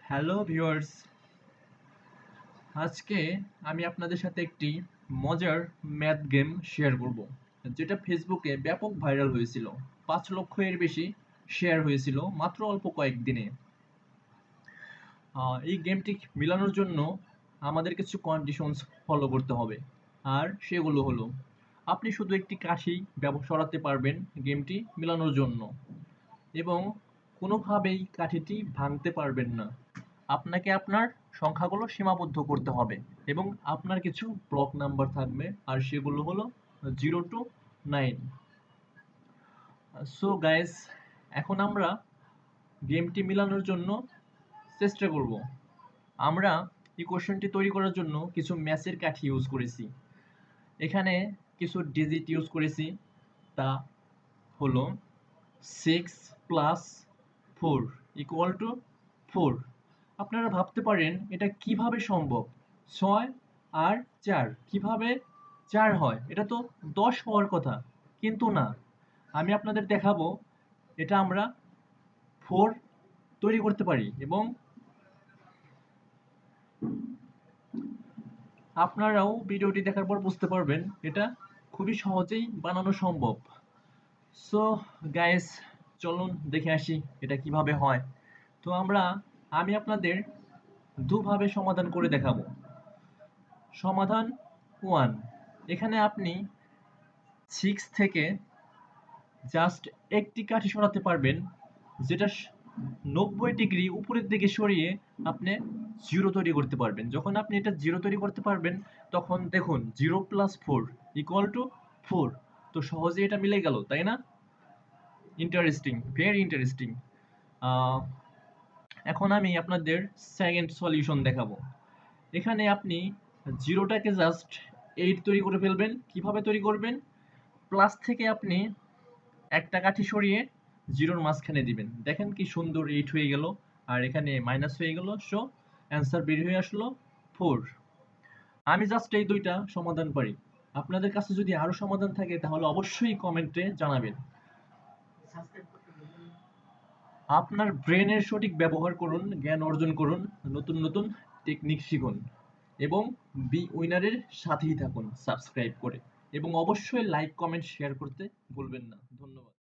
Hello viewers, আজকে আমি আপনাদের সাথে একটি মজার ম্যাথ গেম শেয়ার করব, যেটা ফেসবুকে ব্যাপক ভাইরাল হয়েছিল। 5 লক্ষ এর বেশি শেয়ার হয়েছিল মাত্র অল্প কয়েকদিনে। এই গেমটি মেলানোর জন্য আমাদের কিছু কন্ডিশনস ফলো করতে হবে, আর সেগুলো হলো: আপনি শুধু একটি কাঠি সরাতে পারবেন গেমটি মেলানোর জন্য, এবং কোনোভাবেই কাঠিটি ভাঙতে পারবেন না। আপনাকে আপনার সংখ্যাগুলো সীমাবদ্ধ করতে হবে, এবং আপনার কিছু ব্লক নাম্বার থাকবে, আর সেগুলো হলো 0 to 9। সো গাইস, এখন আমরা গেমটি মেলানোর জন্য চেষ্টা করব। আমরা ইকুয়েশনটি তৈরি করার জন্য কিছু ম্যাথের কাঠি ইউজ করেছি। এখানে কিছু ডিজিট ইউজ করেছি, তা হলো 6+4 = 4। আপনারা ভাবতে পারেন এটা কিভাবে সম্ভব, 6 আর 4 কিভাবে 4 হয়? এটা তো 10 হওয়ার কথা। কিন্তু না, আমি আপনাদের দেখাবো এটা আমরা 4 তৈরি করতে পারি, এবং আপনারাও ভিডিওটি দেখার পর বুঝতে পারবেন এটা খুবই সহজেই বানানো সম্ভব। সো গাইস, চলুন দেখে আসি এটা কিভাবে হয়। তো আমি আপনাদের দুভাবে সমাধান করে দেখাবো। সমাধান 1: এখানে আপনি 6 থেকে জাস্ট একটি কাঠি সরাতে পারবেন, যেটা 90 ডিগ্রি উপরের দিকে সরিয়ে আপনি 0 তৈরি করতে পারবেন। যখন আপনি এটা 0 তৈরি করতে পারবেন, তখন দেখুন 0+4 = 4। তো সহজেই এটা মিলে গেল, তাই না? Interesting, very interesting. এখন আমি আপনাদের সেকেন্ড সলিউশন দেখাবো। এখানে আপনি 0টাকে জাস্ট 8 তৈরি করে ফেলবেন। কিভাবে তৈরি করবেন? প্লাস থেকে আপনি একটা কাঠি সরিয়ে 0-র মাঝখানে দিবেন। দেখেন কি সুন্দর 8 হয়ে গেল, আর এখানে মাইনাস হয়ে গেল। সো অ্যান্সার বের হয়ে আসলো 4। আমি জাস্ট এই দুইটা সমাধান পারি। আপনাদের কাছে যদি আরো সমাধান থাকে তাহলে অবশ্যই কমেন্টে জানাবেন। আপনার ব্রেনের সঠিক ব্যবহার করুন, জ্ঞান অর্জন করুন, নতুন নতুন টেকনিক শিখুন, এবং বি উইনারের সাথেই থাকুন সাবস্ক্রাইব করে, এবং অবশ্যই লাইক, কমেন্ট, শেয়ার করতে ভুলবেন না। ধন্যবাদ।